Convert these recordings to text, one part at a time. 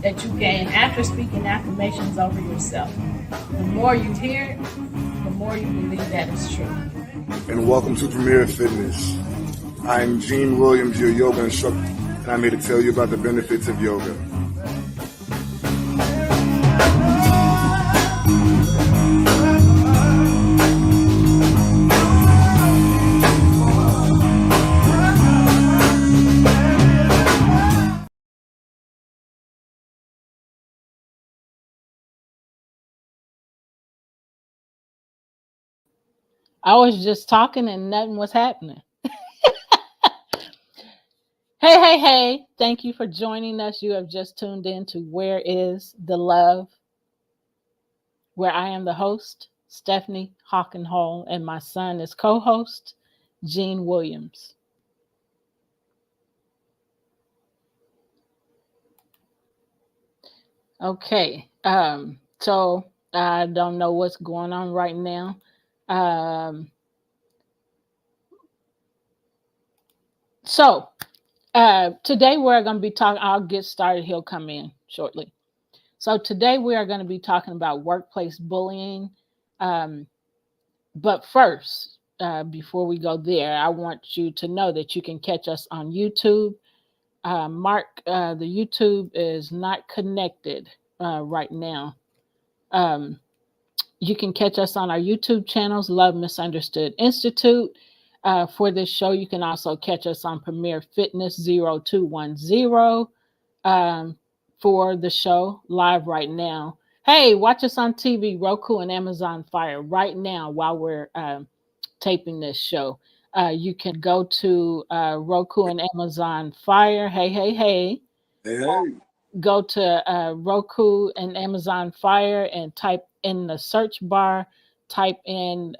that you gain after speaking affirmations over yourself. The more you hear it, the more you believe that it's true. And welcome to Premier Fitness. I'm Gene Williams, your yoga instructor, and I'm here to tell you about the benefits of yoga. I was just talking and nothing was happening. Hey. Thank you for joining us. You have just tuned in to Where is the Love? Where I am the host, Stephanie Hawkenhole, and my son is co-host, Gene Williams. Okay. So I don't know what's going on right now. Today we're going to be talking, I'll get started. He'll come in shortly. So today we are going to be talking about workplace bullying. But first, before we go there, I want you to know that you can catch us on YouTube. Mark, the YouTube is not connected right now. You can catch us on our YouTube channels, Love Misunderstood Institute. For this show, you can also catch us on Premier Fitness 0210 for the show live right now. Hey, watch us on TV, Roku, and Amazon Fire right now while we're taping this show. You can go to Roku and Amazon Fire. Hey. Go to Roku and Amazon Fire and type in the search bar, type in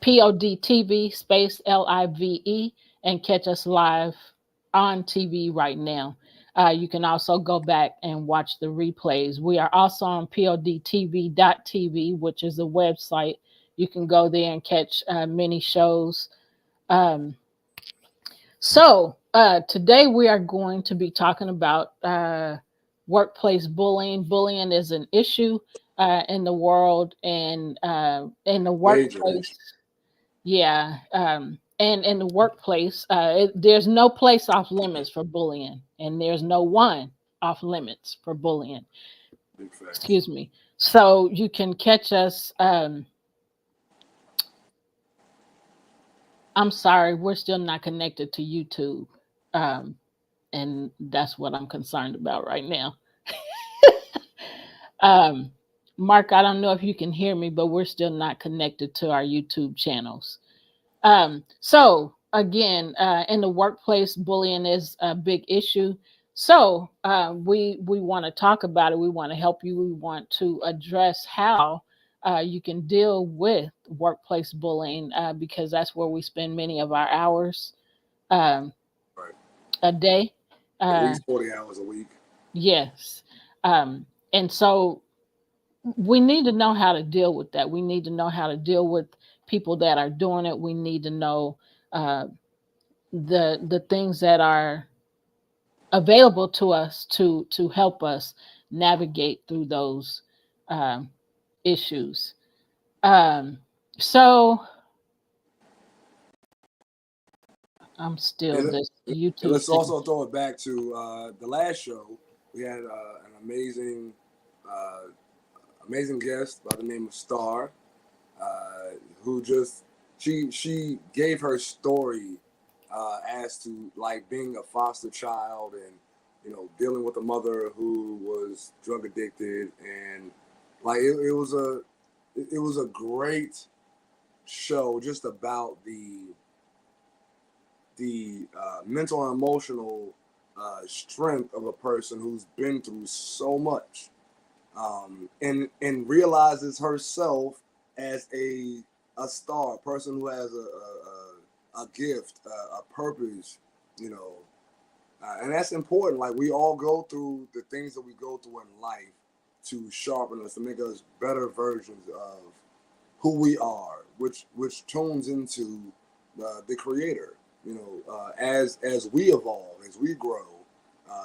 PODTV space LIVE and catch us live on TV right now. You can also go back and watch the replays. We are also on podtv.tv, which is a website. You can go there and catch many shows. Today we are going to be talking about workplace bullying. Bullying is an issue in the world and in the workplace. Yeah. And in the workplace, there's no place off limits for bullying, and there's no one off limits for bullying. Excuse me. So you can catch us. I'm sorry, we're still not connected to YouTube. And that's what I'm concerned about right now. Mark, I don't know if you can hear me, but we're still not connected to our YouTube channels. So again, in the workplace, bullying is a big issue. So we want to talk about it. We want to help you. We want to address how you can deal with workplace bullying because that's where we spend many of our hours a day. At least 40 hours a week. Yes. And so we need to know how to deal with that. We need to know how to deal with people that are doing it. We need to know the things that are available to us to help us navigate through those issues. So I'm still this YouTube. Let's also throw it back to the last show. We had an amazing guest by the name of Star, who just she gave her story as to like being a foster child and dealing with a mother who was drug addicted, and like it was a great show just about the mental and emotional strength of a person who's been through so much, and realizes herself as a star, a person who has a gift, a purpose, and that's important. Like, we all go through the things that we go through in life to sharpen us, to make us better versions of who we are, which tunes into the Creator. As we evolve, as we grow,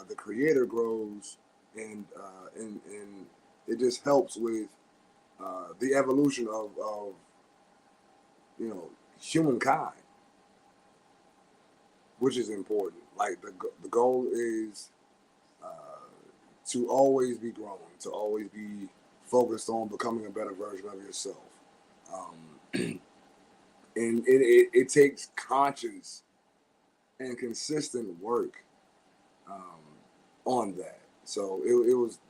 the creator grows, and it just helps with the evolution of humankind, which is important. Like the goal is to always be growing, to always be focused on becoming a better version of yourself. Um, and it takes conscious and consistent work um, on that. So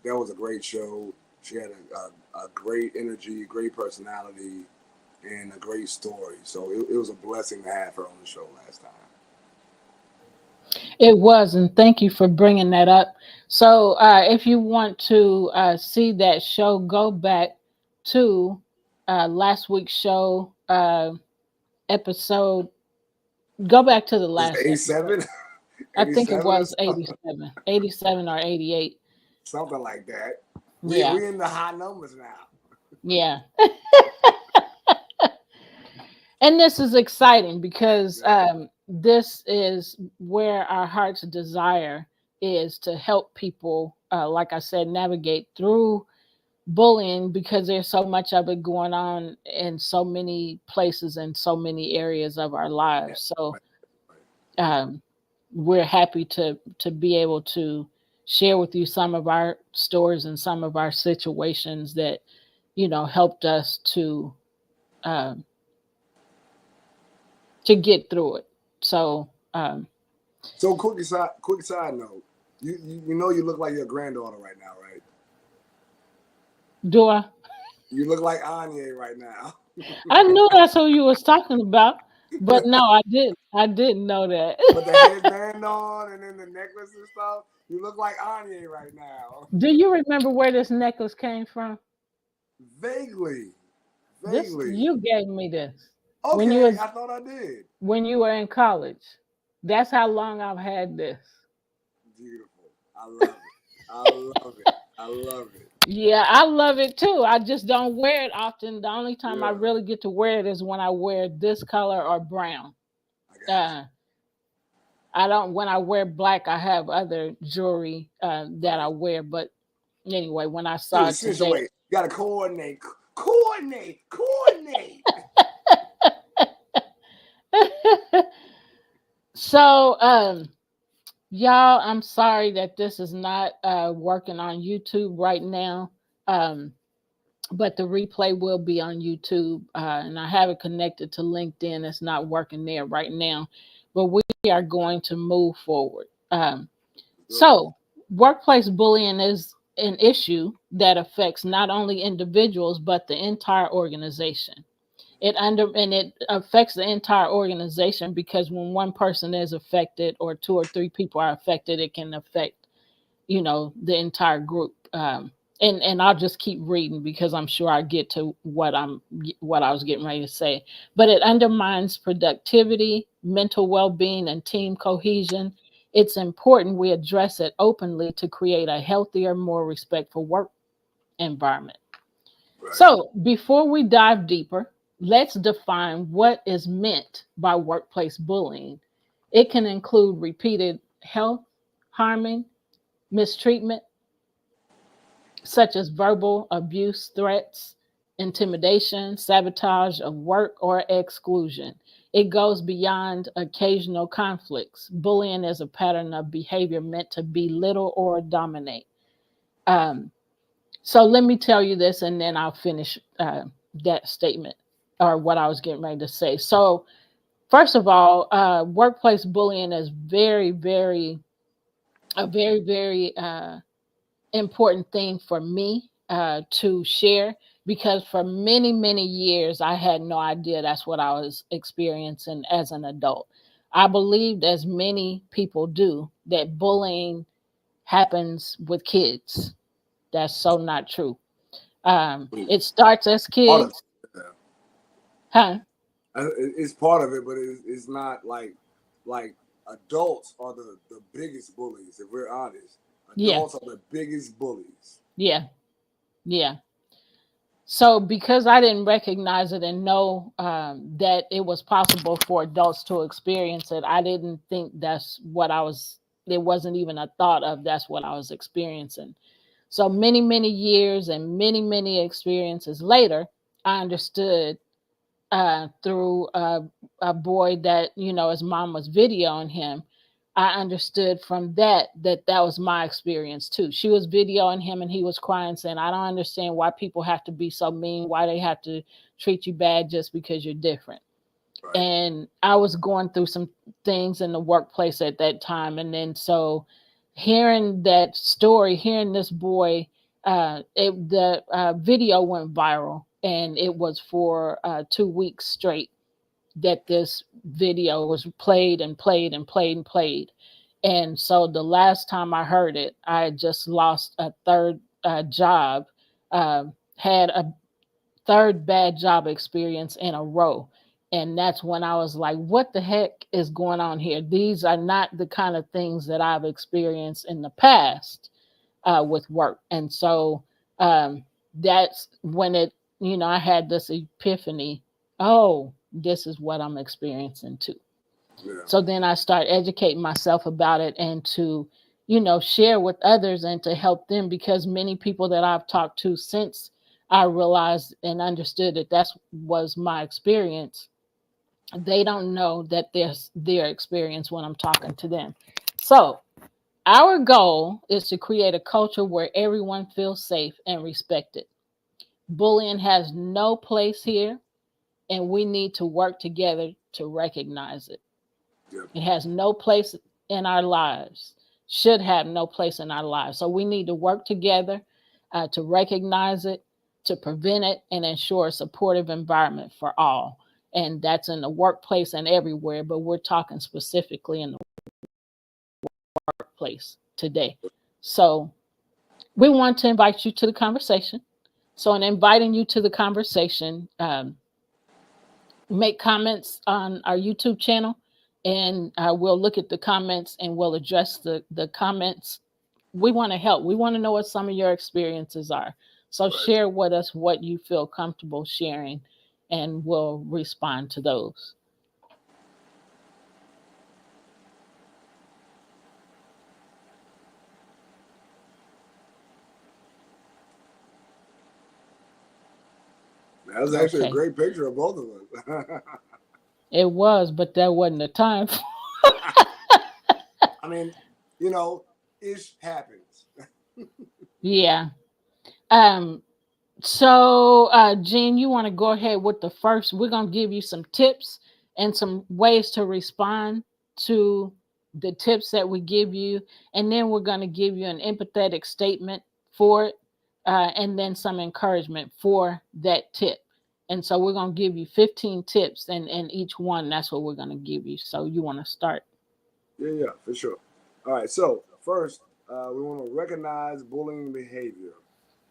that was a great show. She had a great energy, great personality, and a great story. So it was a blessing to have her on the show last time. It was, and thank you for bringing that up. So, if you want to see that show, go back to last week's show episode. Go back to the Was it last episode. 87? I think it 87 or was something? 87 or 88. Something like that. Yeah, We in the high numbers now. yeah. And this is exciting because Yeah. this is where our heart's desire is to help people, like I said, navigate through bullying because there's so much of it going on in so many places and so many areas of our Yeah. lives. So Right. Right. um, we're happy to be able to share with you some of our stories and some of our situations that helped us um, to get through it. So So quick side note. You know you look like your granddaughter right now, right? do I? You look like Anya right now. I knew that's who you was talking about, but no, I didn't. I didn't know that. With the headband on and then the necklace and stuff. You look like Anya right now. Do you remember where this necklace came from? Vaguely. This Vaguely. you gave me this when you Okay, was I thought I did. when you were in college. That's how long I've had this. Beautiful. I love it. I love it. I love it. Yeah, I love it too. I just don't wear it often. The only time I Yeah, really get to wear it is when I wear this color or brown. I got Uh, I don't. When I wear black, I have other jewelry you. that I Right. wear. But anyway, when I To saw it today, accentuate. You gotta coordinate. Coordinate. Coordinate. so y'all, I'm sorry that this is not working on YouTube right now. Um, but the replay will be on YouTube, and I have it connected to LinkedIn. It's not working there right now, but we are going to move forward. Good. So, workplace bullying is an issue that affects not only individuals but the entire organization. It affects the entire organization because when one person is affected or two or three people are affected, it can affect the entire group. And I'll just keep reading because I'm sure I get to what I was getting ready to say. But it undermines productivity, mental well-being, and team cohesion. It's important we address it openly to create a healthier, more respectful work environment. Right. So before we dive deeper, let's define what is meant by workplace bullying. It can include repeated health harming, mistreatment, such as verbal abuse, threats, intimidation, sabotage of work, or exclusion. It goes beyond occasional conflicts. Bullying is a pattern of behavior meant to belittle or dominate. Um, so let me tell you this, and then I'll finish that statement or what I was getting ready to say. So, first of all, workplace bullying is very important thing for me to share because for many, many years, I had no idea that's what I was experiencing as an adult. I believed, as many people do, that bullying happens with kids. That's so not true. It starts as Part of kids, it. Yeah. huh? It's part of it, but it's not like adults are the biggest bullies. If we're honest, Yeah, adults are the biggest bullies. yeah, yeah. So because I didn't recognize it and know that it was possible for adults to experience it, I didn't think that's what I was it wasn't even a thought of that's what I was experiencing. So many, many years and many, many experiences later, I understood through a boy that, you know, his mom was videoing him. I understood from that that was my experience too. She was videoing him and he was crying, saying, I don't understand why people have to be so mean, why they have to treat you bad just because you're different. Right. And I was going through some things in the workplace at that time. And then so hearing that story, hearing this boy, the video went viral, and it was for 2 weeks straight that this video was played and played and played and played. And so the last time I heard it, I had just lost a third job, had a third bad job experience in a row. And that's when I was like, what the heck is going on here? These are not the kind of things that I've experienced in the past with work. And so that's when it, you know, I had this epiphany. Oh, this is what I'm experiencing too. Yeah. So then I start educating myself about it and to, you know, share with others and to help them, because many people that I've talked to since I realized and understood that that was my experience, they don't know that there's their experience when I'm talking to them. So our goal is to create a culture where everyone feels safe and respected. Bullying has no place here, and we need to work together to recognize it. Yeah. It has no place in our lives, should have no place in our lives. So we need to work together to recognize it, to prevent it, and ensure a supportive environment for all. And that's in the workplace and everywhere, but we're talking specifically in the workplace today. So we want to invite you to the conversation. So, in inviting you to the conversation, make comments on our YouTube channel, and we'll look at the comments and we'll address the comments. We want to help. We want to know what some of your experiences are. So, Right. share with us what you feel comfortable sharing, and we'll respond to those. That was actually a Okay. great picture of both of us. It was, but that wasn't the time. I mean, you know, ish happens. Yeah. Um, So, Gene, you want to go ahead with the first? We're going to give you some tips and some ways to respond to the tips that we give you. And then we're going to give you an empathetic statement for it, and then some encouragement for that tip. And so we're going to give you 15 tips, and each one, that's what we're going to give you. So you want to start? Yeah, for sure. All right, so first, we want to recognize bullying behavior.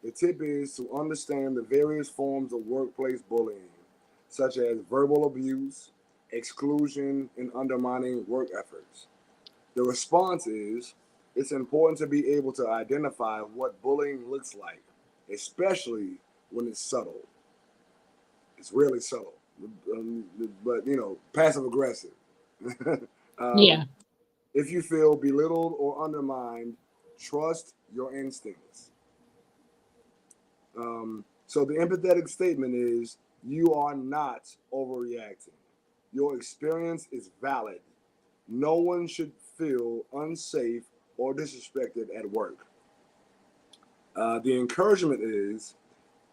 The tip is to understand the various forms of workplace bullying, such as verbal abuse, exclusion, and undermining work efforts. The response is it's important to be able to identify what bullying looks like, especially when it's subtle. It's really subtle, um, but passive aggressive. Yeah. um, if you feel belittled or undermined, trust your instincts. So the empathetic statement is you are not overreacting. Your experience is valid. No one should feel unsafe or disrespected at work. The encouragement is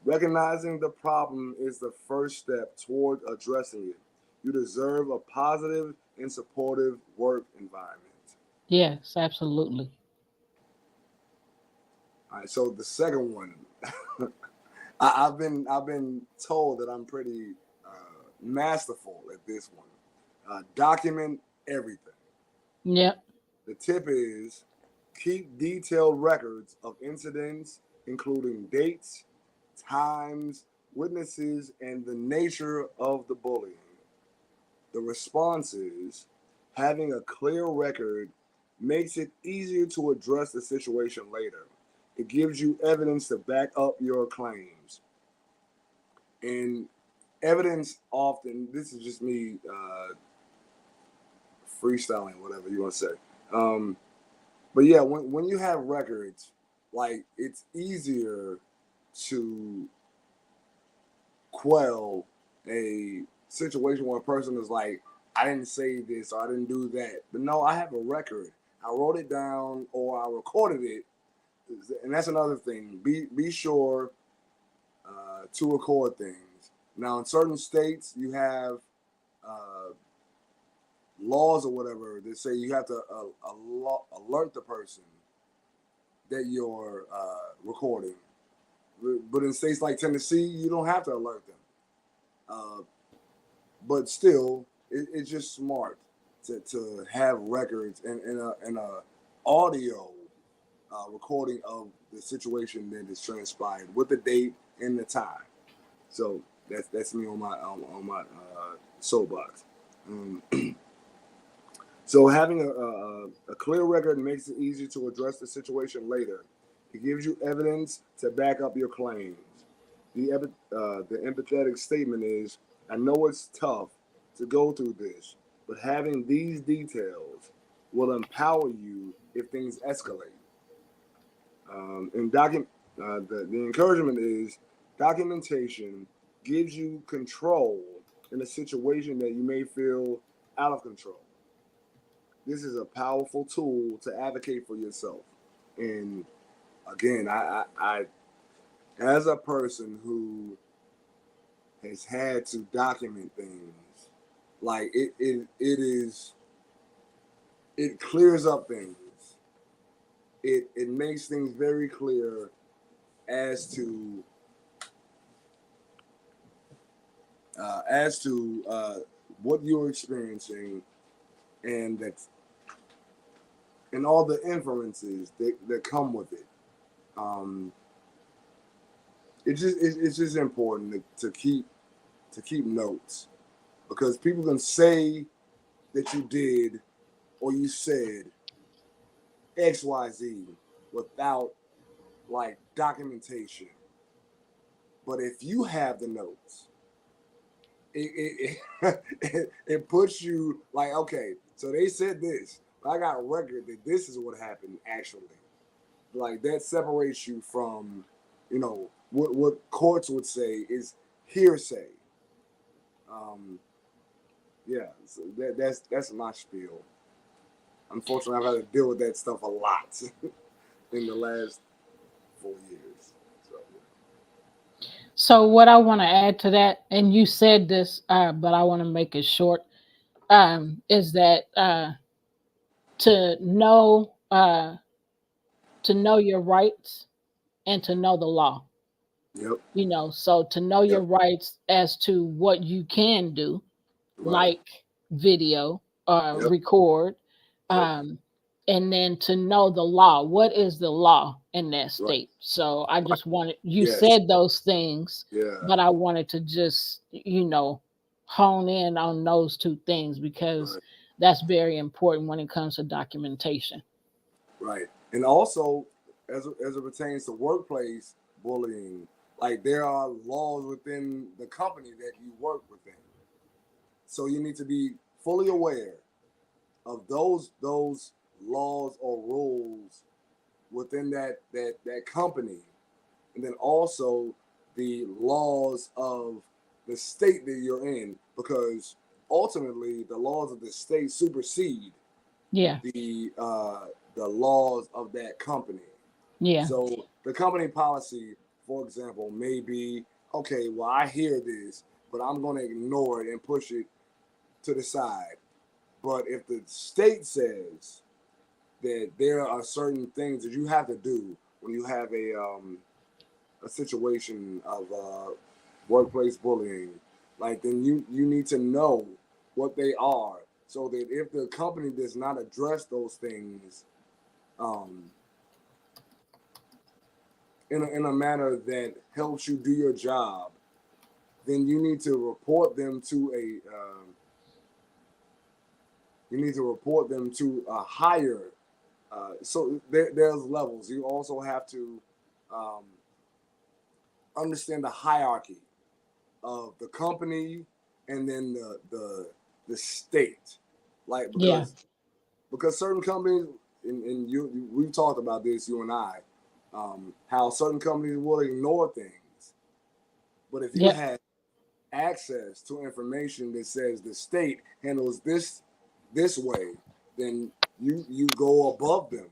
recognizing the problem is the first step toward addressing it. You deserve a positive and supportive work environment. Yes, absolutely. All right, so the second one, I've been told that I'm pretty masterful at this one. Document everything. Yep. The tip is keep detailed records of incidents, including dates, times, witnesses, and the nature of the bullying. The response is having a clear record makes it easier to address the situation later. It gives you evidence to back up your claims. And evidence often, this is just me freestyling, whatever you want to say. Um, But yeah, when you have records, like it's easier to quell a situation where a person is like, I didn't say this or I didn't do that. But no, I have a record. I wrote it down or I recorded it. And that's another thing. Be sure to record things. Now, in certain states, you have uh, laws or whatever that say you have to alert the person that you're recording. But in states like Tennessee, you don't have to alert them. Uh, but still, it's just smart to have records and a audio recording of the situation that is transpired with the date and the time. So that's me on my soapbox. Um, so having a clear record makes it easier to address the situation later. It gives you evidence to back up your claims. The empathetic statement is, I know it's tough to go through this, but having these details will empower you if things escalate. And the encouragement is documentation gives you control in a situation that you may feel out of control. This is a powerful tool to advocate for yourself. And again, I as a person who has had to document things, like it clears up things. It makes things very clear as to what you're experiencing and and all the inferences that come with it. Um, it's just important to keep notes because people can say that you did or you said XYZ without like documentation. But if you have the notes, it puts you like, okay, so they said this, but I got a record that this is what happened actually. Like that separates you from, what courts would say is hearsay. Um, yeah, so that's my spiel. Unfortunately, I've had to deal with that stuff a lot in the last 4 years. So, So what I want to add to that, and you said this, but I want to make it short, is that to know your rights and to know the law. yep, So to know your yep, rights as to what you can do, right, like video or yep, record, yep, um, and then to know the law. What is the law in that right, state? So I right, just wanted, you yes, said those things, yeah, but I wanted to just, hone in on those two things because right, that's very important when it comes to documentation. right. And also, as it pertains to workplace bullying, like there are laws within the company that you work within, so you need to be fully aware of those laws or rules within that company, and then also the laws of the state that you're in, because ultimately the laws of the state supersede Yeah, the laws of that company. yeah, So the company policy, for example, may be, okay, well, I hear this, but I'm going to ignore it and push it to the side. But if the state says that there are certain things that you have to do when you have a situation of workplace bullying, like then you need to know what they are, so that if the company does not address those things um, in a manner that helps you do your job, then you need to report them to a higher. So there's levels. You also have to um, understand the hierarchy of the company and then the state, like yeah, because certain companies, and we've talked about this, you and I, how certain companies will ignore things. But if you Yep. have access to information that says the state handles this way, then you go above them.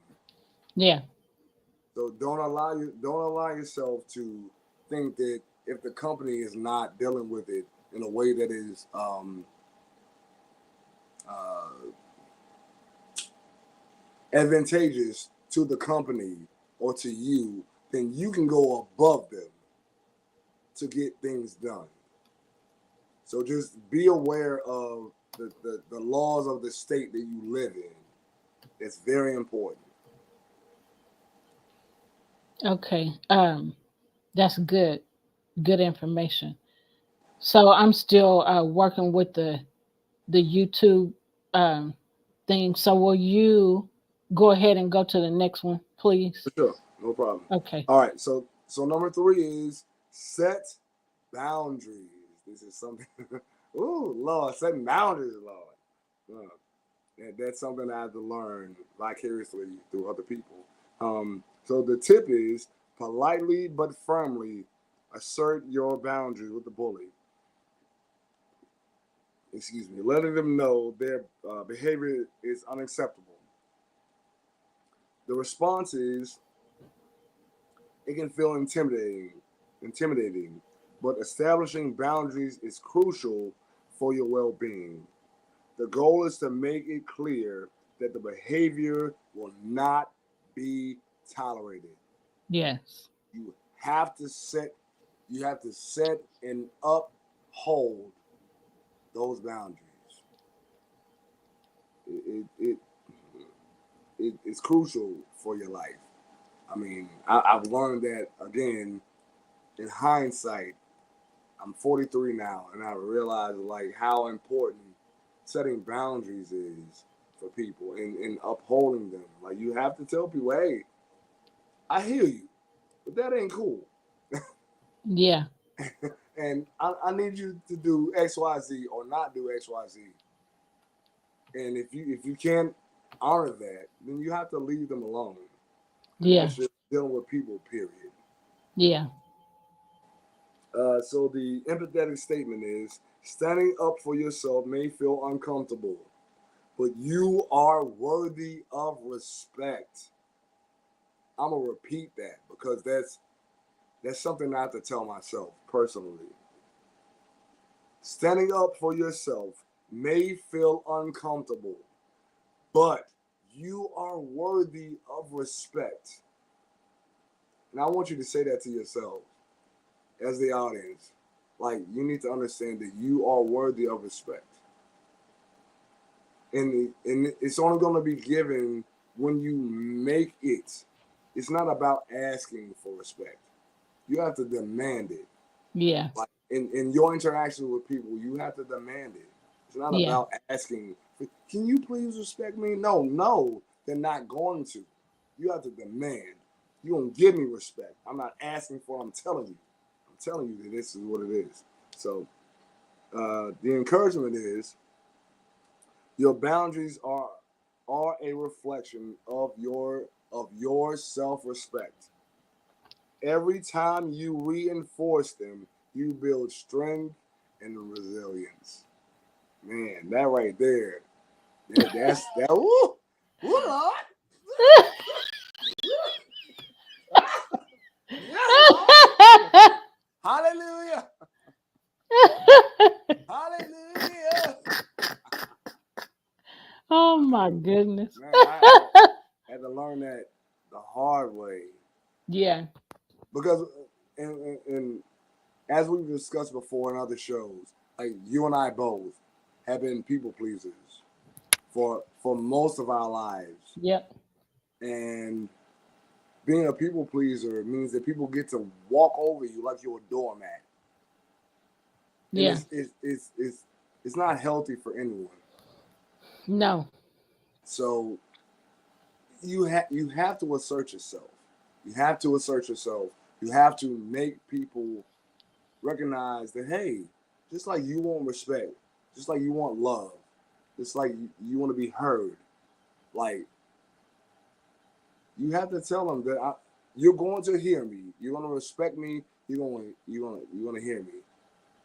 Yeah. So don't allow yourself to think that if the company is not dealing with it in a way that is uh, advantageous to the company or to you, then you can go above them to get things done. So just be aware of the laws of the state that you live in. It's very important. Okay. That's good. Good information. So I'm still working with the YouTube um thing. So will you go ahead and go to the next one, please? For sure. No problem. Okay. All right. So number 3 is set boundaries. This is something. Ooh, Lord, setting boundaries, Lord. That's something I had to learn vicariously through other people. So the tip is politely but firmly assert your boundaries with the bully. Excuse me, letting them know their behavior is unacceptable. The response is it can feel intimidating, but establishing boundaries is crucial for your well-being. The goal is to make it clear that the behavior will not be tolerated. Yes. You have to set and uphold those boundaries. It it's crucial for your life. I mean, I've learned that again in hindsight. I'm 43 now, and I realize like how important setting boundaries is for people and upholding them. Like you have to tell people, hey, I hear you, but that ain't cool. Yeah. And I need you to do X, Y, Z or not do X, Y, Z. And if you can't honor that, then you have to leave them alone. And Yeah. that's just dealing with people, period. Yeah. So the empathetic statement is standing up for yourself may feel uncomfortable, but you are worthy of respect. I'm gonna repeat that because that's something I have to tell myself personally. Standing up for yourself may feel uncomfortable, but you are worthy of respect. And I want you to say that to yourself as the audience. Like, you need to understand that you are worthy of respect. And it's only going to be given when you make it. It's not about asking for respect. You have to demand it. Yeah. Like in your interaction with people, you have to demand it. It's not Yeah. about asking, can you please respect me? No, they're not going to. You have to demand. You don't give me respect. I'm not asking for it, I'm telling you. I'm telling you that this is what it is. So the encouragement is your boundaries are a reflection of your self-respect. Every time you reinforce them, you build strength and resilience. Man, that right there. That's that. Woo, Lord. Yes, Lord. Hallelujah. Hallelujah. Oh my goodness. Man, I had to learn that the hard way Yeah. because, and as we've discussed before in other shows, like you and I both have been people pleasers for most of our lives, Yep. and being a people pleaser means that people get to walk over you like you're a doormat, and Yeah. it's not healthy for anyone. No. So you have to assert yourself. You have to assert yourself. You have to make people recognize that hey, just like you want respect, just like you want love, just like you want to be heard, like You have to tell them that you're going to hear me. You're going to respect me. You're going to hear me.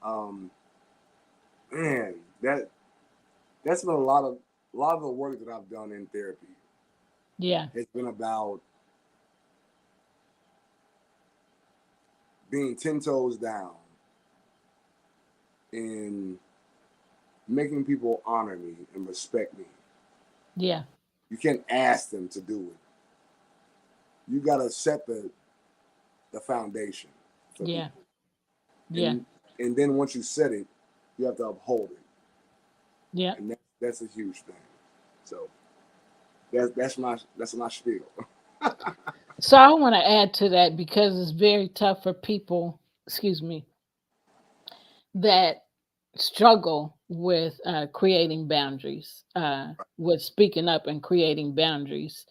Um, man, that's been a lot of the work that I've done in therapy. Yeah. It's been about being 10 toes down and making people honor me and respect me. Yeah. You can't ask them to do it. You gotta set the foundation for Yeah. people. Yeah. And then once you set it, you have to uphold it. Yeah. And that's a huge thing. So that's my spiel. So I want to add to that because it's very tough for people, excuse me, that struggle with creating boundaries, with speaking up and creating boundaries.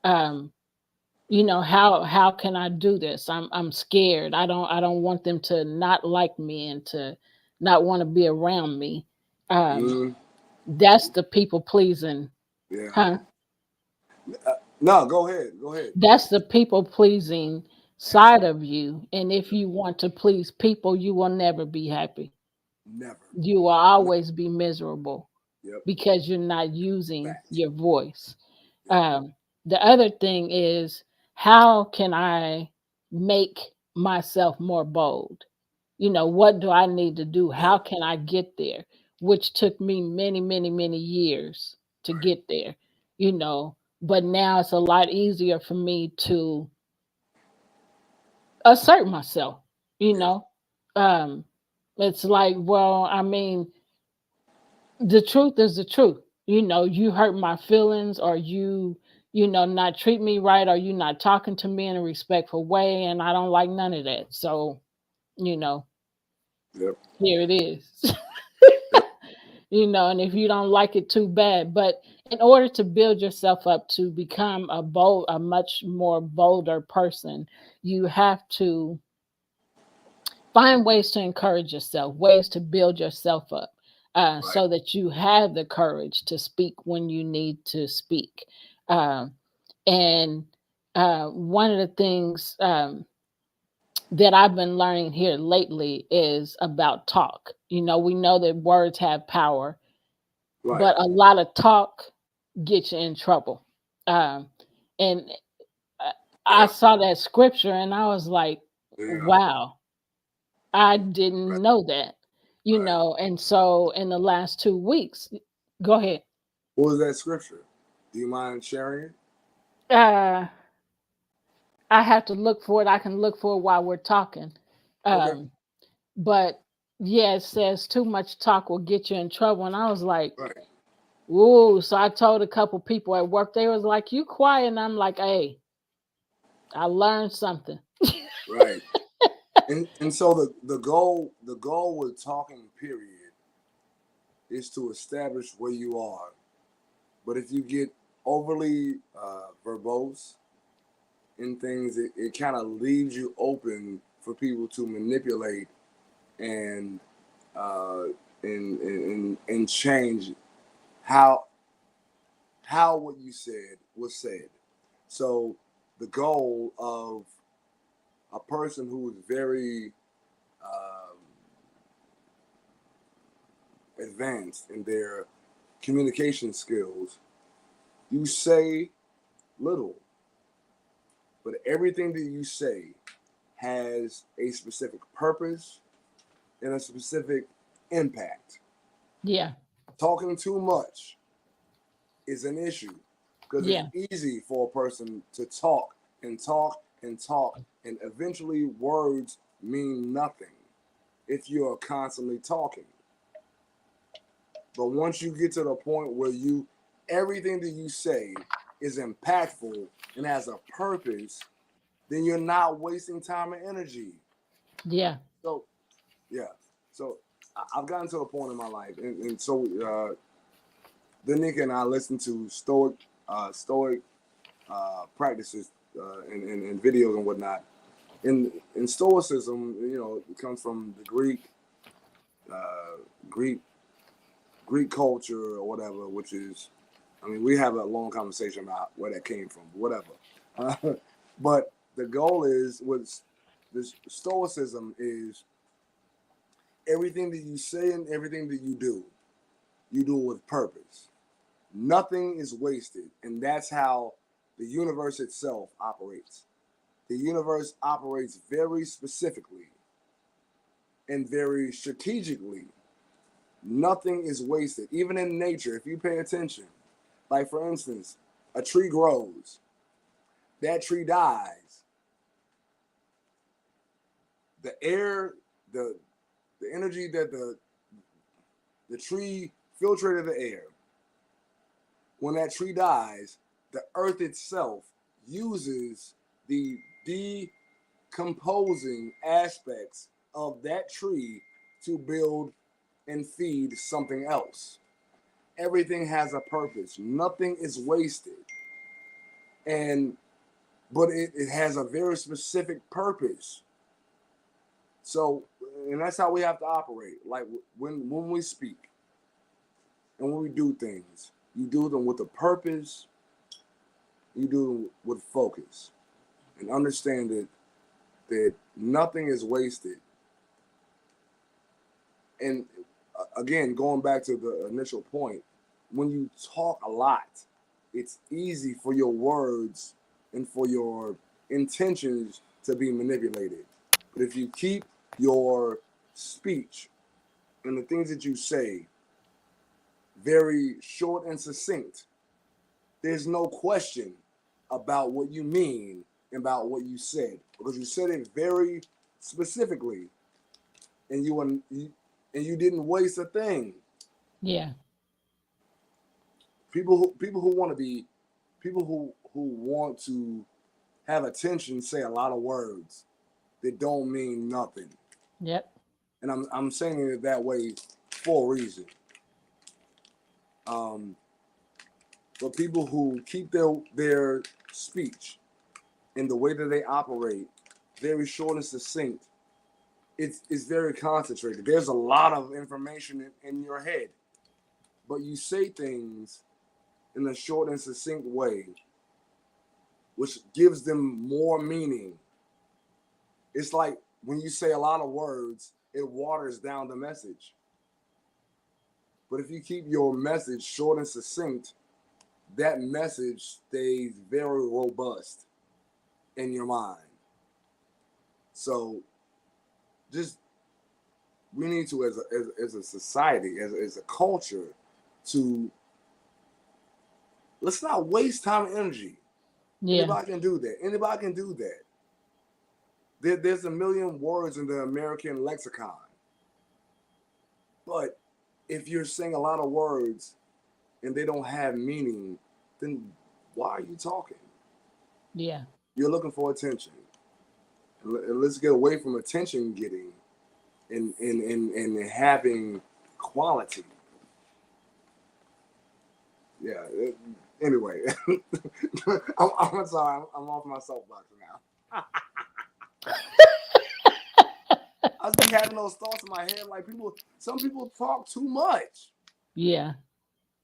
Um, how can I do this? I'm scared. I don't want them to not like me and to not want to be around me. Um, Mm, that's the people pleasing, yeah. huh? No, go ahead. Go ahead. That's the people pleasing side of you. And if you want to please people, you will never be happy. Never. You will No. always be miserable Yep. because you're not using Fact. your voice. Yep. Um, the other thing is, how can I make myself more bold? What do I need to do? Yeah. How can I get there? Which took me many, many, many years to Right. get there, you know. But now it's a lot easier for me to assert myself, you Yeah. know. Um, it's like, well, I mean, the truth is the truth. You hurt my feelings, or not treat me right, or you not talking to me in a respectful way, and I don't like none of that. So, you know, Yep. here it is. Yep. And if you don't like it, too bad. But in order to build yourself up to become a much more bolder person, you have to find ways to encourage yourself, ways to build yourself up, Right. so that you have the courage to speak when you need to speak. Um, and one of the things that I've been learning here lately is about talk. We know that words have power, Right. but a lot of talk gets you in trouble. Um, and uh, I Yeah. saw that scripture and I was like, Yeah. wow, I didn't Right. know that, Right. and so in the last 2 weeks, go ahead. What was that scripture? Do you mind sharing it? Uh, I have to look for it. I can look for it while we're talking. Okay. Um, but yeah, it says too much talk will get you in trouble. And I was like, Right. ooh. So I told a couple people at work, they was like, you quiet. And I'm like, hey, I learned something. Right. And so the goal with talking period is to establish where you are. But if you get overly verbose in things, it kind of leaves you open for people to manipulate and uh, and change how what you said was said. So the goal of a person who is very um, advanced in their communication skills, you say little, but everything that you say has a specific purpose and a specific impact. Yeah. Talking too much is an issue because it's Yeah. easy for a person to talk and talk and talk, and eventually words mean nothing if you're constantly talking. But once you get to the point where everything that you say is impactful and has a purpose, then you're not wasting time and energy. Yeah. So, yeah. So I've gotten to a point in my life, and so then Nick and I listen to stoic practices and videos and whatnot. In Stoicism, it comes from the uh, Greek Greek culture or whatever, which is, I mean, we have a long conversation about where that came from, whatever. Uh, but the goal is with this stoicism is everything that you say and everything that you do it with purpose. Nothing is wasted, and that's how the universe itself operates. The universe operates very specifically and very strategically. Nothing is wasted, even in nature. If you pay attention, like for instance, a tree grows, that tree dies. The air, the the energy that the tree filtrated the air. When that tree dies, the earth itself uses the decomposing aspects of that tree to build and feed something else. Everything has a purpose. Nothing is wasted. And but it has a very specific purpose. So and that's how we have to operate. Like when we speak and when we do things, you do them with a purpose, you do them with focus. And understand that nothing is wasted. And again, going back to the initial point, when you talk a lot, it's easy for your words and for your intentions to be manipulated. But if you keep your speech and the things that you say very short and succinct, there's no question about what you mean about what you said because you said it very specifically, and you didn't waste a thing. Yeah. People who want to be people who want to have attention say a lot of words that don't mean nothing. Yep. And I'm saying it that way for a reason. Um, but people who keep their speech and the way that they operate very short and succinct, it's very concentrated. There's a lot of information in your head, but you say things in a short and succinct way, which gives them more meaning. It's like when you say a lot of words, it waters down the message. But if you keep your message short and succinct, that message stays very robust in your mind. So just we need to as a society, as a culture, to let's not waste time and energy. Yeah. Anybody can do that. Anybody can do that. There's a million words in the American lexicon. But if you're saying a lot of words and they don't have meaning, then why are you talking? Yeah. You're looking for attention. And let's get away from attention getting and having quality. Yeah. Anyway, I'm sorry. I'm off my soapbox now. I was be having those thoughts in my head, like some people talk too much, Yeah.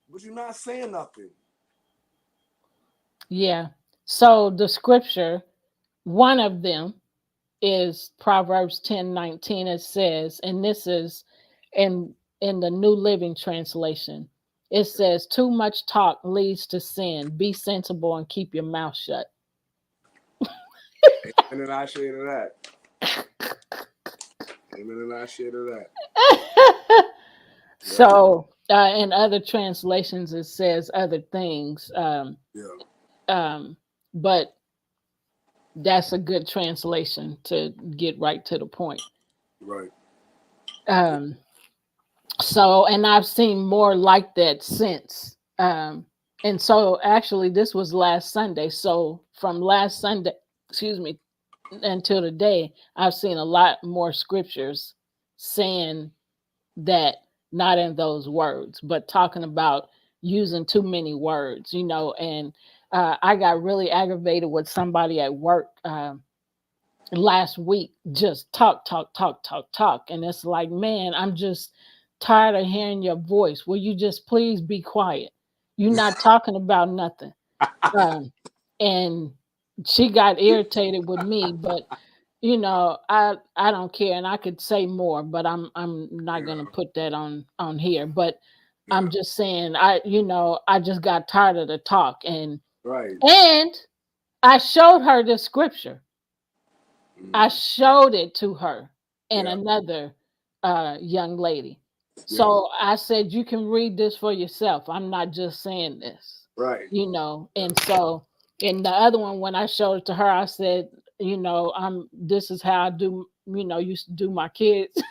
but you're not saying nothing. Yeah. So the scripture, one of them is Proverbs 10:19. It says, and this is in the New Living Translation. It says, too much talk leads to sin. Be sensible and keep your mouth shut. And then I share to that. And then I share to that. Yeah. So in other translations, it says other things. Yeah. But that's a good translation to get right to the point. Right. Um, so, and I've seen more like that since. And so actually this was last Sunday. So from last Sunday, excuse me, until today, I've seen a lot more scriptures saying that, not in those words, but talking about using too many words, and I got really aggravated with somebody at work last week, just talk, talk, talk, talk, talk. And it's like, man, I'm just tired of hearing your voice. Will you just please be quiet? You're not talking about nothing. Um, and she got irritated with me, but I don't care, and I could say more, but I'm not Yeah, gonna put that on here. But I'm yeah, just saying, I just got tired of the talk, right. and I showed her the scripture. I Mm, showed it to her and yeah, another young lady. yeah, So I said, you can read this for yourself. I'm not just saying this, right. And Yeah. so, in the other one, when I showed it to her, I said, this is how I do, used to do my kids.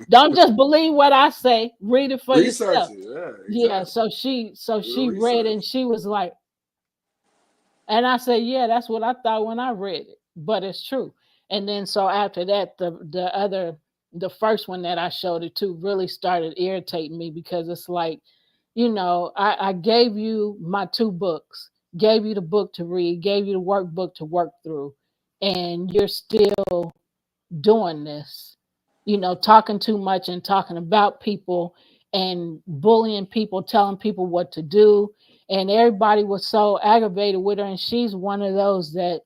Don't just believe what I say. Read it for Research yourself. it. Yeah, Yeah. exactly. So she Real read it research. and she was like, and I said, yeah, that's what I thought when I read it, but it's true. And then so after that, the first one that I showed it to really started irritating me because it's like, I gave you my two books, gave you the book to read, gave you the workbook to work through, and you're still doing this, talking too much and talking about people and bullying people, telling people what to do. And everybody was so aggravated with her. And she's one of those that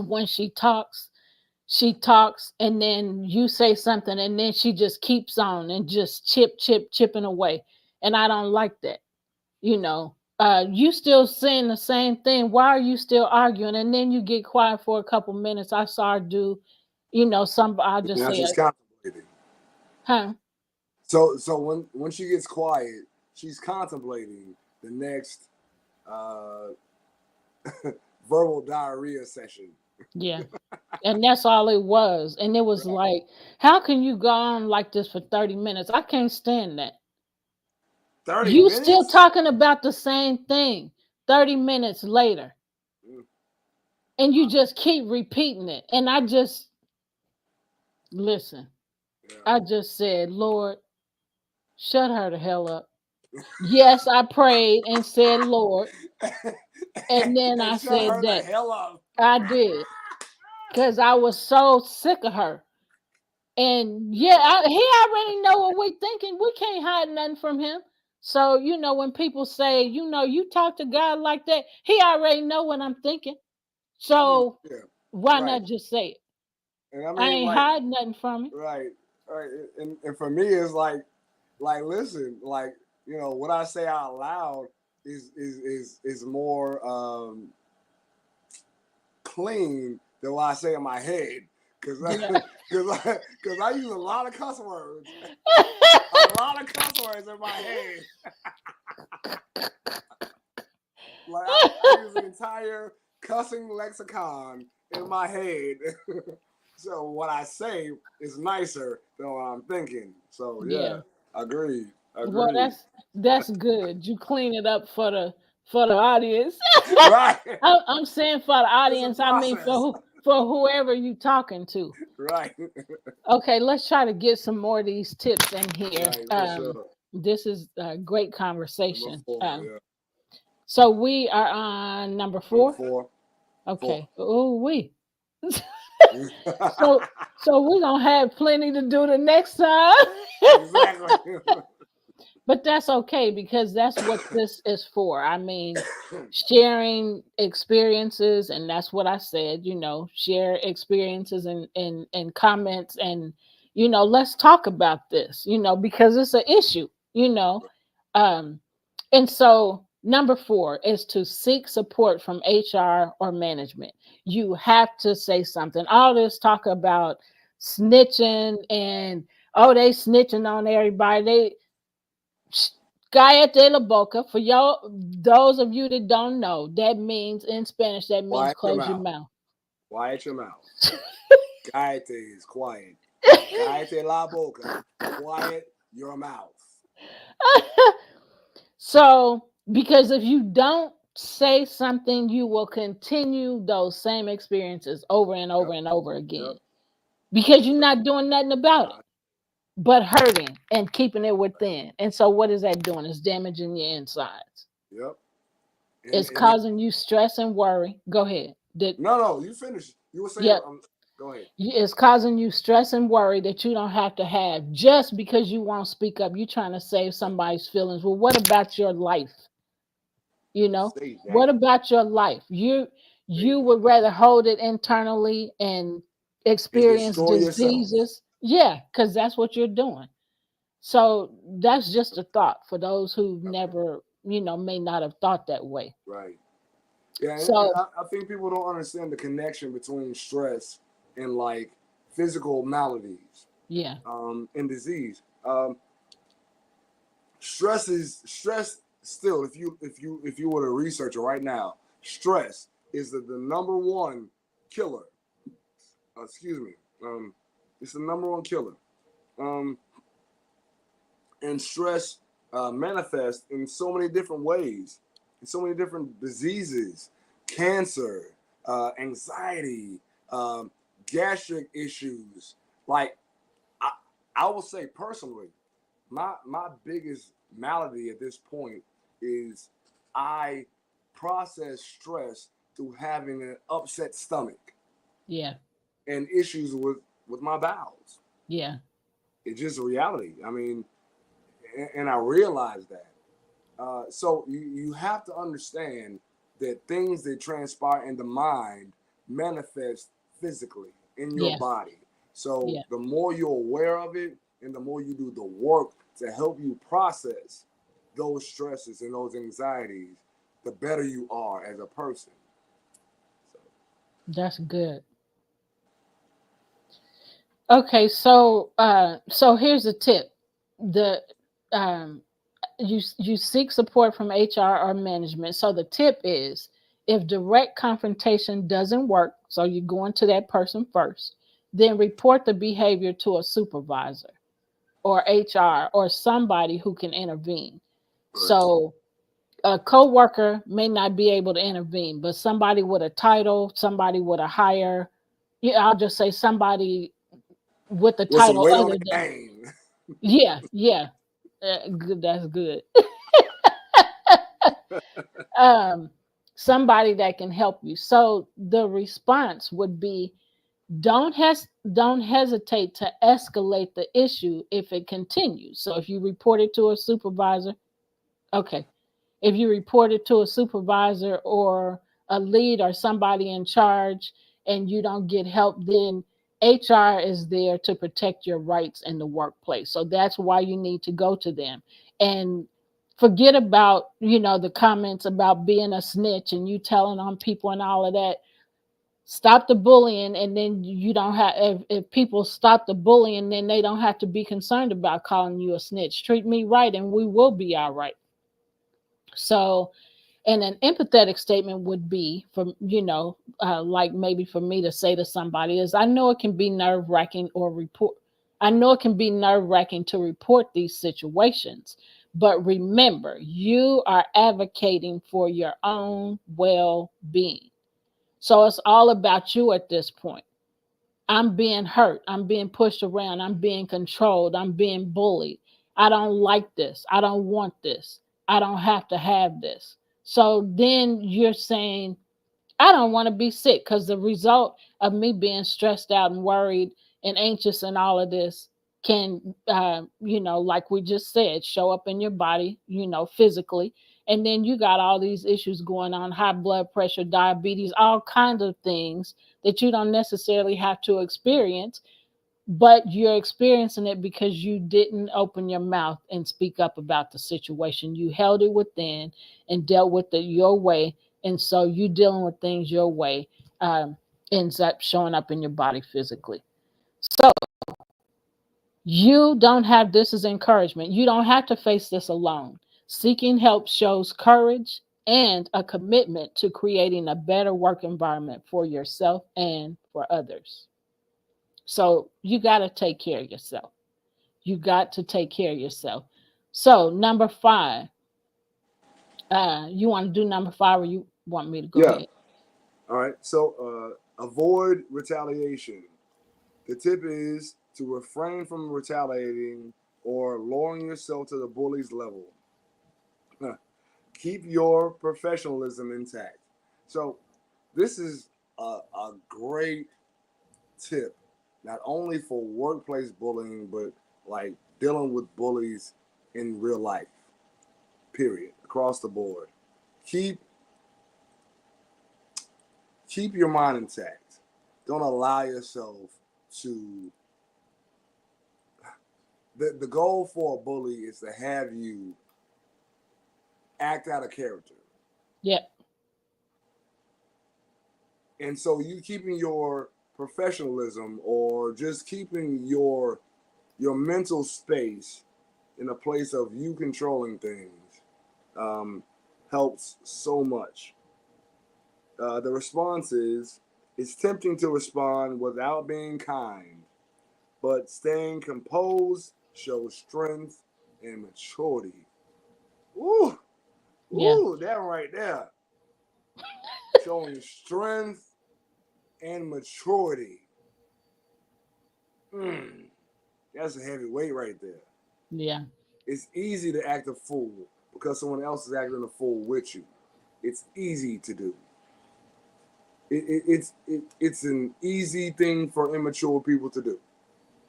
when she talks, and then you say something, and then she just keeps on and just chipping away. And I don't like that. You still saying the same thing. Why are you still arguing? And then you get quiet for a couple minutes. I saw her do, I'll just Now say, she's contemplating. huh? So when she gets quiet, she's contemplating the next uh, verbal diarrhea session. Yeah. And that's all it was. And it was Right. like, how can you go on like this for 30 minutes? I can't stand that. 30 You still minutes? talking about the same thing 30 minutes later. Mm, And you wow. just keep repeating it. And I just, listen, I just said, Lord, shut her the hell up. Yes, I prayed and said, Lord. Yeah. And then And I shut said her the that hell up. I did because I was so sick of her. And yeah, Yeah. he already know what we thinking. We can't hide nothing from him. So, when people say, you talk to God like that, he already know what I'm thinking. I mean, So yeah, why right. not just say it? And I I mean, ain't like, hiding nothing from him. right, right. And for me, it's like, listen, like, what I say out loud is more clean than what I say in my head, because Yeah. I use a lot of cuss words, a lot of cuss words in my head. Like I use an entire cussing lexicon in my head. So what I say is nicer than what I'm thinking. So yeah, Yeah. agreed, Well, agreed. that's good. You clean it up for the audience. Right, I'm saying for the it's a audience. I mean process. for whoever you talking to. Right, Okay, let's try to get some more of these tips in here. right, for sure. This is a great Number conversation. four, yeah. So we are on number Number 4. four, four. Okay. Oh, we. So we're gonna have plenty to do the next time. Exactly. But that's okay because that's what this is for. I mean, sharing experiences, and that's what I said, share experiences and comments, and let's talk about this, because it's an issue, um and so number 4 is to seek support from HR or management. You have to say something. All this talk about snitching and, oh, they snitching on everybody. Cállate la boca. For y'all, those of you that don't know, that means in Spanish, that means Quiet your close your mouth. mouth. Quiet your mouth. Cállate is quiet. Cállate la boca. Quiet your mouth. So, because if you don't say something, you will continue those same experiences over and over Yep. and over again Yep. because you're not doing nothing about it Uh, but hurting and keeping it within. And so, what is that doing? It's damaging your insides. yep. It's And it, causing you stress and worry. Go ahead. no, you finish. You were saying, Yep. go ahead. It's causing you stress and worry that you don't have to have just because you won't speak up. You're trying to save somebody's feelings. Well, what about your life? Say What that. about your life? You would rather hold it internally and And experience destroy yourself. diseases. Yeah, because that's what you're doing. So that's just a thought for those who Okay. never, may not have thought that way. Right. Yeah, and So I think people don't understand the connection between stress and like physical maladies yeah, and disease. Stress still. If you were to research it right now, stress is the number one killer. Excuse me. It's the number one killer. Um, and stress manifests in so many different ways, in so many different diseases, cancer, anxiety, um, gastric issues. Like I, I will say personally, my biggest malady at this point is I process stress through having an upset stomach yeah, and issues with my bowels. yeah, It's just a reality. I mean, and I realize that. So you have to understand that things that transpire in the mind manifest physically in your yeah, body. So yeah. the more you're aware of it and the more you do the work to help you process those stresses and those anxieties, the better you are as a person. So, That's good. Okay, so here's a tip. The um you seek support from HR or management. So the tip is, if direct confrontation doesn't work, so you go into that person first, then report the behavior to a supervisor or HR or somebody who can intervene. right. So a coworker may not be able to intervene, but somebody with a title, somebody with a higher, yeah, I'll just say somebody with a With some title weight on other their than, name. yeah, yeah, good, that's good. um, Somebody that can help you. So the response would be, don't hesitate to escalate the issue if it continues. So if you report it to a supervisor, okay. If you report it to a supervisor or a lead or somebody in charge and you don't get help, then HR is there to protect your rights in the workplace. So that's why you need to go to them. And forget about, the comments about being a snitch and you telling on people and all of that. Stop the bullying, and then you don't have, if people stop the bullying, then they don't have to be concerned about calling you a snitch. Treat me right and we will be all right. So, and an empathetic statement would be from, like maybe for me to say to somebody is, I know it can be nerve wracking or report. I know it can be nerve wracking to report these situations, but remember, you are advocating for your own well being. So it's all about you at this point. I'm being hurt. I'm being pushed around. I'm being controlled. I'm being bullied. I don't like this. I don't want this. I don't have to have this. So then you're saying, I don't want to be sick, because the result of me being stressed out and worried and anxious and all of this can, like we just said, show up in your body, physically. And then you got all these issues going on, high blood pressure, diabetes, all kinds of things that you don't necessarily have to experience, but you're experiencing it because you didn't open your mouth and speak up about the situation. You held it within and dealt with it your way. And so you dealing with things your way ends up showing up in your body physically. So you don't have this as encouragement. You don't have to face this alone. Seeking help shows courage and a commitment to creating a better work environment for yourself and for others. So you got to take care of yourself. You got to take care of yourself. So number 5, you want to do number 5, or you want me to go Yeah. ahead? All right. So avoid retaliation. The tip is to refrain from retaliating or lowering yourself to the bully's level. Keep your professionalism intact. So, this is a great tip, not only for workplace bullying, but like dealing with bullies in real life, period, across the board. Keep keep your mind intact. Don't allow yourself to. The goal for a bully is to have you act out of character. Yeah. And so you keeping your professionalism or just keeping your mental space in a place of you controlling things helps so much. The response is, it's tempting to respond without being kind, but staying composed shows strength and maturity. Ooh, Yeah. ooh, that right there. Showing strength and maturity. That's a heavy weight right there. Yeah. It's easy to act a fool because someone else is acting a fool with you. It's easy to do. It's an easy thing for immature people to do.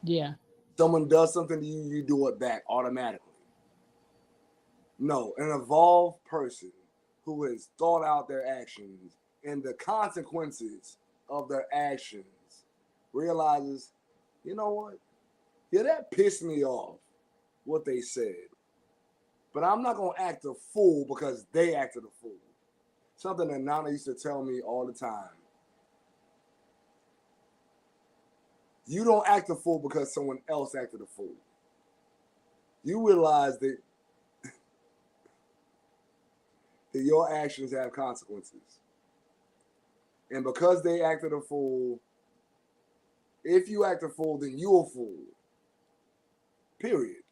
Yeah. Someone does something to you, you do it back automatically. No, an evolved person who has thought out their actions and the consequences of their actions realizes, you know what? Yeah, that pissed me off, what they said. But I'm not going to act a fool because they acted a fool. Something that Nana used to tell me all the time. You don't act a fool because someone else acted a fool. You realize that your actions have consequences. And because they acted a fool, if you act a fool, then you're a fool. Period.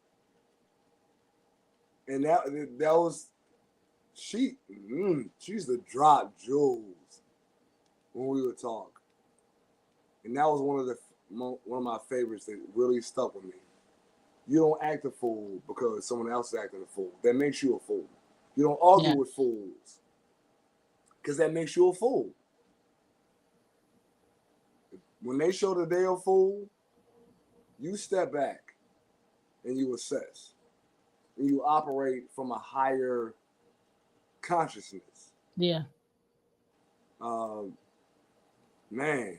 And that was, she used to drop jewels when we would talk. And that was one of my favorites that really stuck with me. You don't act a fool because someone else is acting a fool. That makes you a fool. You don't argue with fools because that makes you a fool. When they show that they're a fool, you step back and you assess. And you operate from a higher consciousness. Yeah. Man.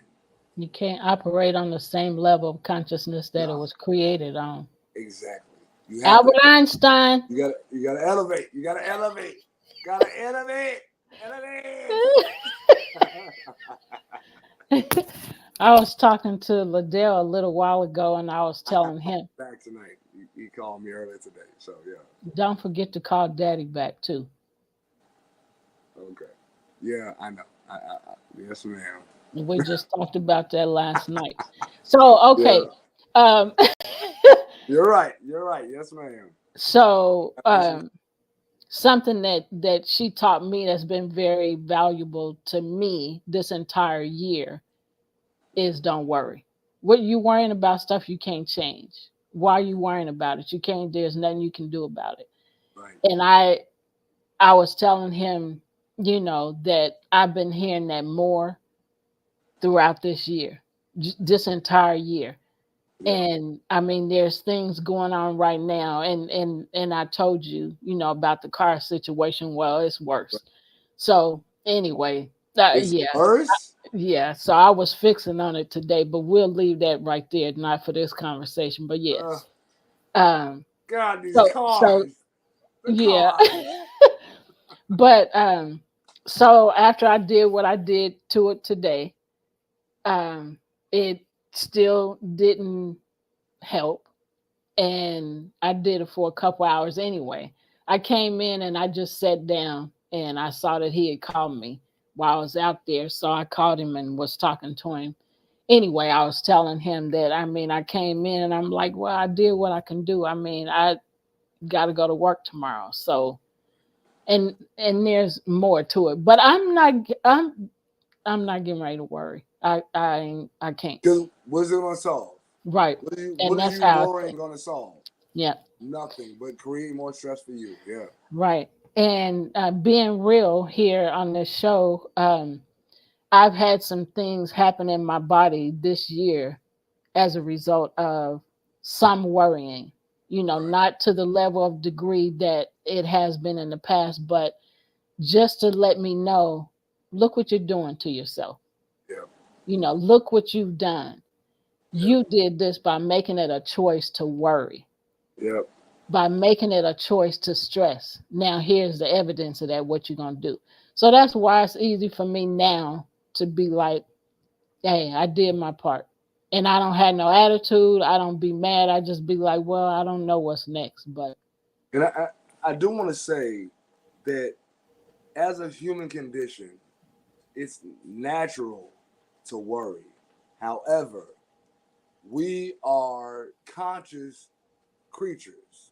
You can't operate on the same level of consciousness that it was created on. Exactly. Albert Einstein. You gotta elevate. You gotta elevate. Gotta elevate. I was talking to Liddell a little while ago, and I was telling him. Back tonight. He called me earlier today. So, yeah. Don't forget to call Daddy back, too. Okay. Yeah, I know. Yes, ma'am. We just talked about that last night. So, okay. Yeah. You're right. Yes, ma'am. So, something that she taught me that's been very valuable to me this entire year is don't worry. What are you worrying about? Stuff you can't change. Why are you worrying about it? There's nothing you can do about it. Right. And I was telling him, that I've been hearing that more throughout this year, this entire year. Yeah. And I mean, there's things going on right now. And I told you, about the car situation. Well, it's worse. Right. So anyway, it's worse? Yeah. So I was fixing on it today, but we'll leave that right there, not for this conversation, but yes. God, these cars. Yeah. But so after I did what I did to it today, it still didn't help. And I did it for a couple hours anyway. I came in and I just sat down and I saw that he had called me while I was out there. So I called him and was talking to him. Anyway, I was telling him that, I came in and I'm like, well, I did what I can do. I got to go to work tomorrow. So, and there's more to it, but I'm not getting ready to worry. I can't. Because what's it going to solve? Right. What are you worrying going to solve? Yeah. Nothing but create more stress for you. Yeah. Right. And being real here on this show, I've had some things happen in my body this year as a result of some worrying, right. Not to the level of degree that it has been in the past, but just to let me know, look what you're doing to yourself. Look what you've done. You did this by making it a choice to worry, Yep. by making it a choice to stress. Now, here's the evidence of that, what you're going to do. So that's why it's easy for me now to be like, hey, I did my part. And I don't have no attitude. I don't be mad. I just be like, well, I don't know what's next. But And I do want to say that as a human condition, it's natural to worry. However, we are conscious creatures.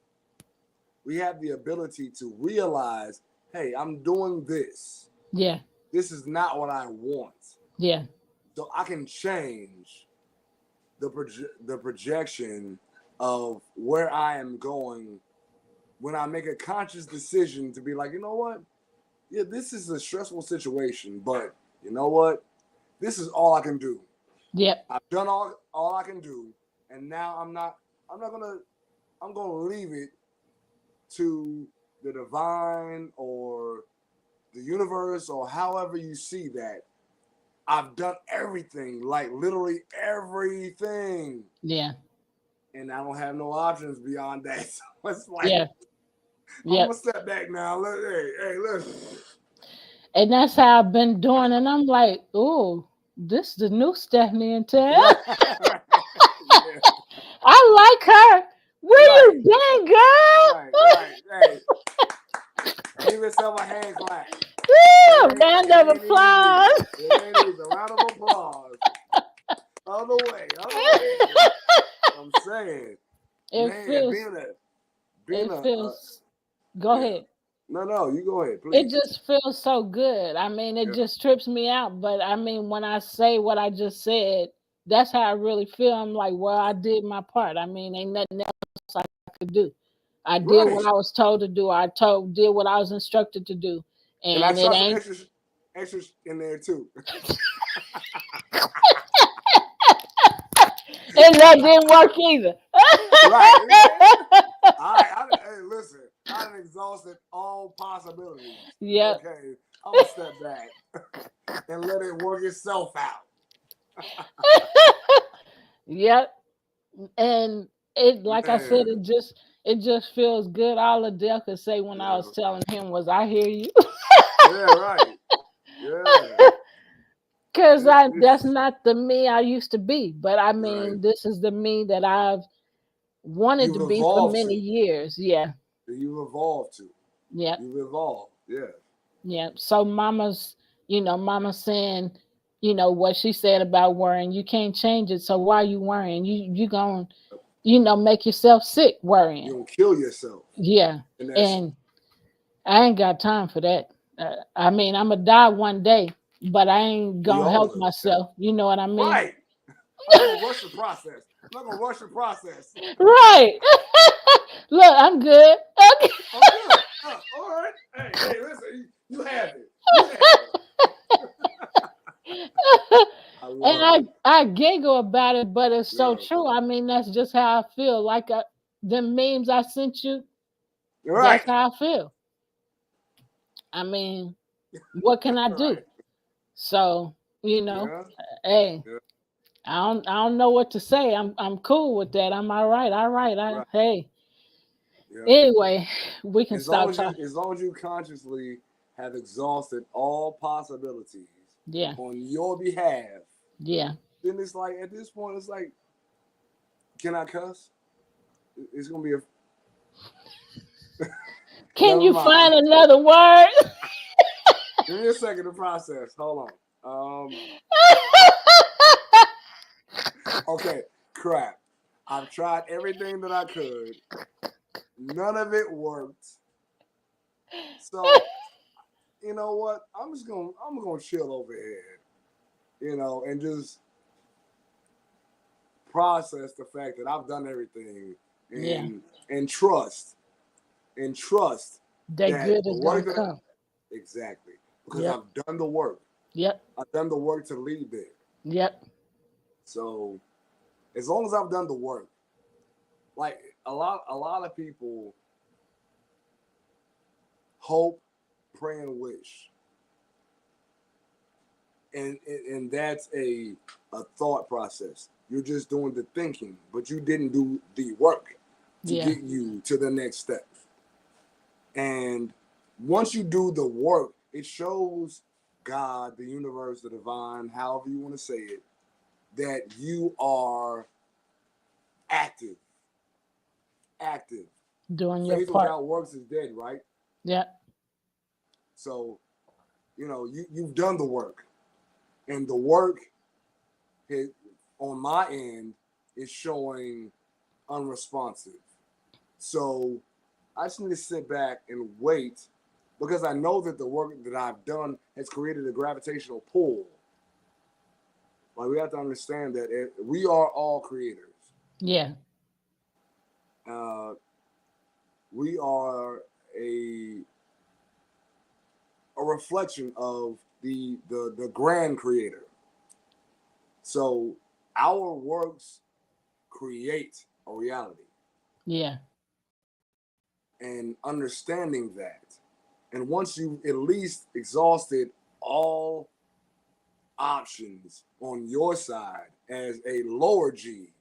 We have the ability to realize, hey, I'm doing this. yeah, This is not what I want. yeah, So I can change the projection of where I am going when I make a conscious decision to be like, you know what? Yeah, this is a stressful situation, but you know what? This is all I can do. yep, I've done all I can do, and now I'm gonna leave it to the divine or the universe or however you see that. I've done everything, like literally everything, yeah, and I don't have no options beyond that. So it's like yeah, I'm yep. gonna step back now. Hey, listen. And that's how I've been doing. And I'm like, oh, this is the new Stephanie and Ted. Right, right, yeah, I like her. Where right, you been, girl? right. Hey, give yourself a hand clap. Woo! It Round of ain't easy. applause. It ain't easy. A round of applause. Other way, other way. I'm saying, It man, feels, being it a feels, go yeah. ahead. No, you go ahead, It please. just feels so good. I mean, it Yeah. just trips me out. But I mean, when I say what I just said, that's how I really feel. I'm like, well, I did my part. I mean, ain't nothing else I could do. I did Right. what I was told to do. Did what I was instructed to do. And I And it trust some ain't, extras in there too. and that didn't work either. Right. Hey, listen, I done exhausted all possibilities. Yep. Okay. I'm gonna step back and let it work itself out. Yep. And it, like I said, Man. it just feels good. All Adele could say when I Yeah. was telling him was, I hear you. Yeah, right. Yeah. Cause that's It's not the me I used to be. But I right. mean, this is the me that I've wanted to You've be for evolved many to. years. Yeah. You've evolved to. Yep. You've evolved. Yeah. Yep. So mama's saying, what she said about worrying, you can't change it. So why you worrying? You gonna, make yourself sick worrying. You're gonna kill yourself. Yeah. And that's And I ain't got time for that. I mean, I'm gonna die one day, but I ain't we gonna all help live. Yeah. myself. You know what I mean? Right. I'm not gonna rush the process. I'm not gonna rush the process. Right. Look, I'm good. Okay. I'm good. All right. Hey, listen, you have it. You have it. I And love I it. I giggle about it, but it's so Yeah. true. I mean, that's just how I feel. Like the memes I sent you, You're that's right. how I feel. I mean, what can I All do? right. So, you know, Yeah. hey, Yeah. I don't know what to say. I'm cool with that. I'm all right. All right. Right. Hey. Yeah. Anyway, we can As long stop as you talking. as long as you consciously have exhausted all possibilities Yeah. on your behalf, Yeah. then it's like at this point it's like, can I cuss? It's gonna be a Can never you mind. find another word? Give me a second to process. Hold on. Okay, crap. I've tried everything that I could. None of it worked. So you know what? I'm gonna chill over here, and just process the fact that I've done everything Yeah. and trust That that good the is gonna work that come. exactly because Yep. I've done the work. Yep. I've done the work to lead there. Yep. So as long as I've done the work, like a lot of people hope, pray, and wish. and that's a thought process. You're just doing the thinking, but you didn't do the work to Yeah. get you to the next step. And once you do the work, it shows God, the universe, the divine, however you want to say it, that you are active. Active. Doing your Faith part. without works is dead, right? Yeah. So, you've done the work. And the work on my end is showing unresponsive. So I just need to sit back and wait because I know that the work that I've done has created a gravitational pull. Like we have to understand that we are all creators. Yeah. Uh, we are a reflection of the grand creator. So our works create a reality. Yeah. And understanding that. And once you've at least exhausted all options on your side as a lower G,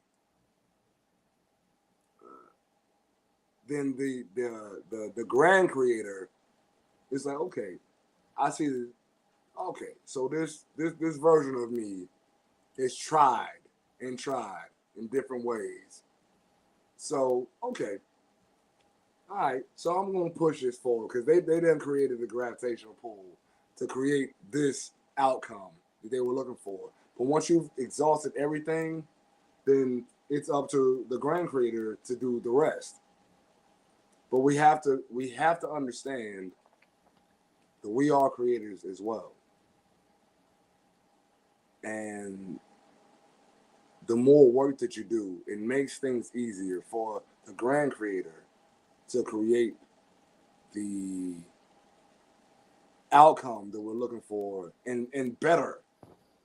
then the grand creator is like, okay, I see this. Okay, so this version of me is tried in different ways. So okay, all right, so I'm gonna push this forward because they then created the gravitational pull to create this outcome that they were looking for. But once you've exhausted everything, then it's up to the grand creator to do the rest. But we have to understand that we are creators as well. And the more work that you do, it makes things easier for the grand creator to create the outcome that we're looking for and better.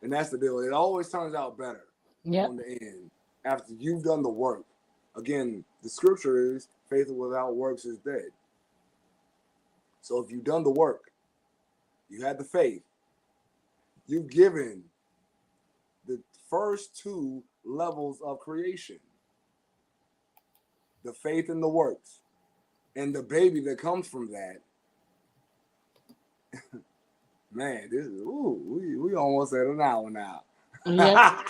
And that's the deal. It always turns out better Yep. on the end after you've done the work. Again, the scripture is faith without works is dead. So if you've done the work, you had the faith, you've given the first two levels of creation, the faith and the works, and the baby that comes from that. Man, this is we almost at an hour now. Yeah.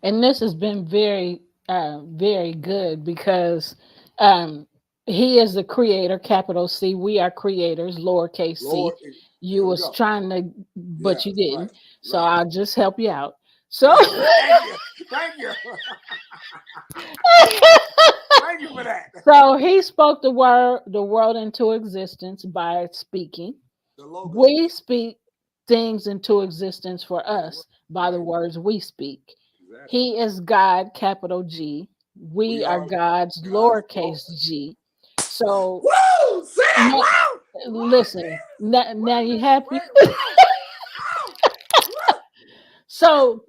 And this has been very, very good because um, he is the creator, capital C. We are creators, lowercase c. Lord, You there we was go. trying to, but Yeah, you didn't. So right. I'll just help you out. So Thank you. Thank you for that. So he spoke the world into existence by speaking. The logos. We speak things into existence for us by the Right. words we speak. Exactly. He is God, capital G. We are God's lowercase g. So woo! Say that now, loud! listen, now you happy? Woo! So,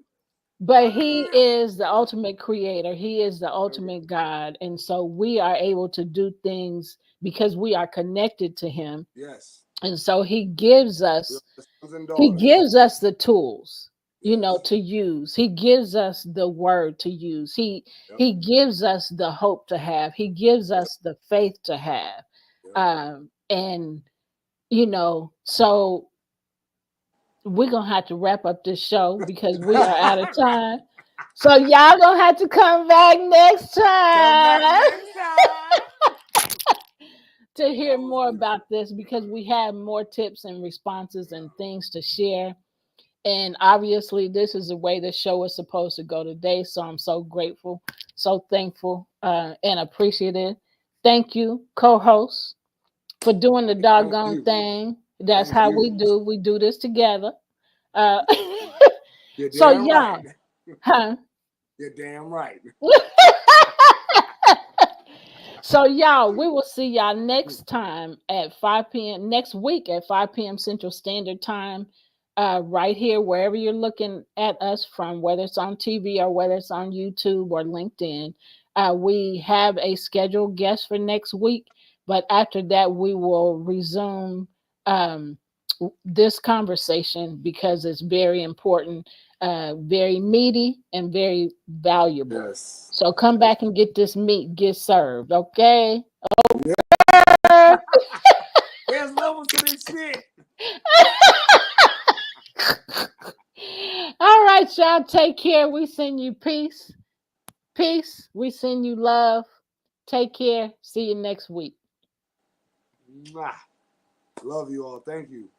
but he is the ultimate creator. He is the ultimate God. And so we are able to do things because we are connected to him. Yes. And so he gives us the tools, Yes. to use. He gives us the word to use. He gives us the hope to have. He gives us the faith to have. And so we're gonna have to wrap up this show because we are out of time. So y'all gonna have to come back next time. To hear more about this because we have more tips and responses and things to share. And obviously, this is the way the show is supposed to go today. So I'm so grateful, so thankful, and appreciative. Thank you, co-host, for doing the doggone thing. That's how we do. We do this together. So y'all, huh? You're damn right. So y'all, we will see y'all next time at 5 p.m. next week at 5 p.m. Central Standard Time, right here, wherever you're looking at us from, whether it's on TV or whether it's on YouTube or LinkedIn. We have a scheduled guest for next week, but after that, we will resume this conversation because it's very important, very meaty, and very valuable. Yes. So come back and get this meat, get served, okay? There's levels to this shit. All right, y'all, take care. We send you peace. Peace. We send you love. Take care. See you next week. Mwah. Love you all. Thank you.